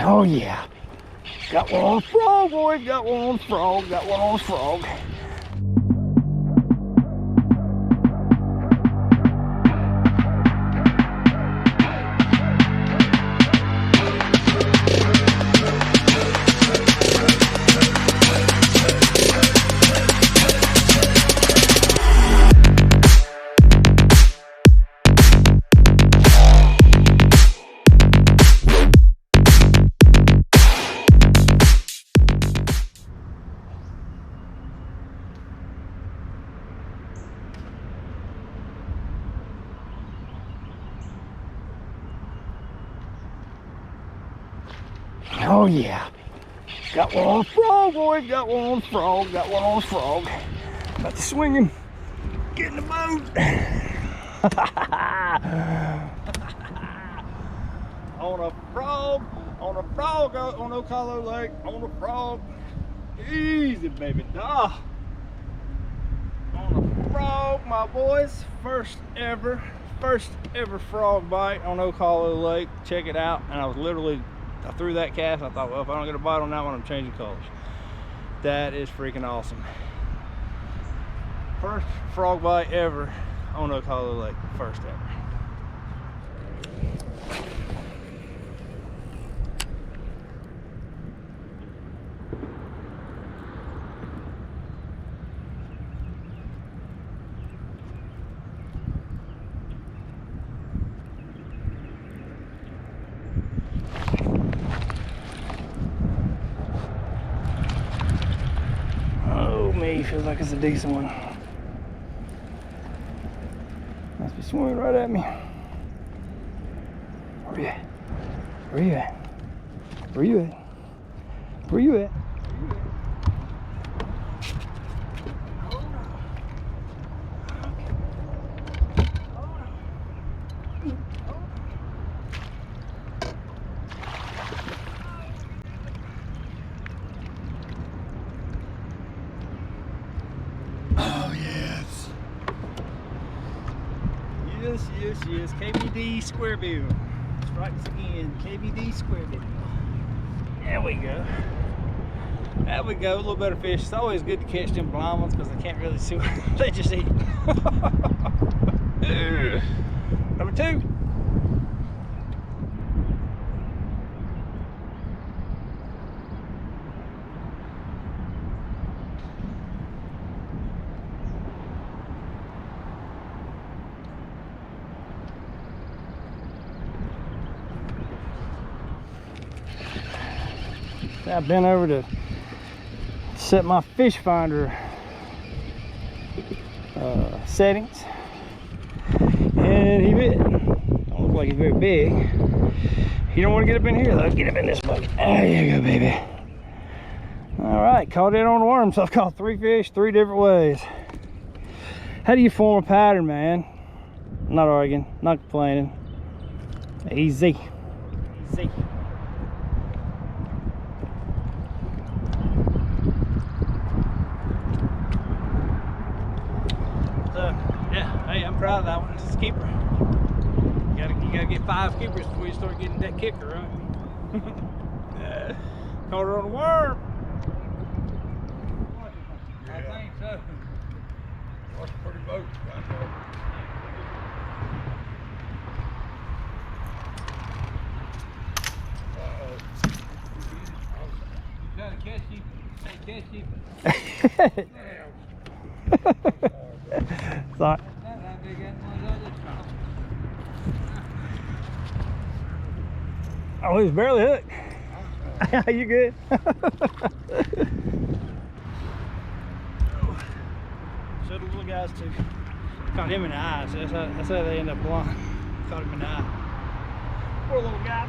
Oh yeah. Got one on the frog, boys. Got one on the frog. Got one on the frog. Oh yeah. Got one on the frog, boys. Got one on the frog. Got one on the frog. About to swing him. Get in the boat. On a frog. On a frog on Ocala Lake. On a frog. Easy, baby. Ah. On a frog, my boys. First ever frog bite on Ocala Lake. Check it out. And I threw that cast. I thought, well, if I don't get a bite on that one, I'm changing colors. That is freaking awesome. First frog bite ever on Ocala Lake. First ever. Feels like it's a decent one. Must be swimming right at me. Where you at? Where you at? Where you at? Where you at? Yes, KVD square bill. Strikes again, KVD square bill. There we go. There we go, a little better fish. It's always good to catch them blind ones because they can't really see what they just eat. Number 2. I've been over to set my fish finder settings, and he bit. Don't look like he's very big. You don't want to get up in here though. Get up in this bucket. There you go, baby. All right, caught it on the worm. So I've caught 3 fish 3 different ways. How do you form a pattern, man? I'm not arguing, not complaining. Easy. Easy. Hey, I'm proud of that one. It's a keeper. You gotta get 5 keepers before you start getting that kicker, right? Caught her on a worm. I think so. That's a pretty boat. You trying to catch you? Hey, catch you. Sorry. Oh, he's barely hooked. You good? Showed the little guys too. Caught him in the eye, so that's how they end up blind. Caught him in the eye. Poor little guy.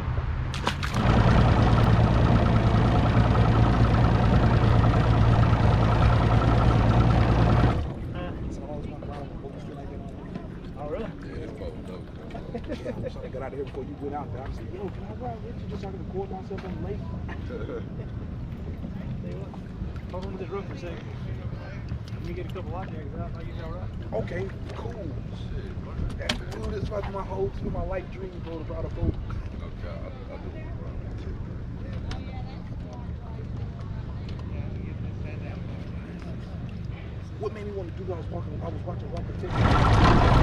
Oh, really? So I got out of here before you went out there. I said, yo, can I ride with you just so I can record myself on the lake? Hold on to this rope for a second. Let me get a couple light jackets out. I'll get y'all right. Okay, cool. That's dude, this was my hopes, my life dream, bro, to ride a boat. Okay, I do want to ride. what made me want to do what I was watching Walker TikTok.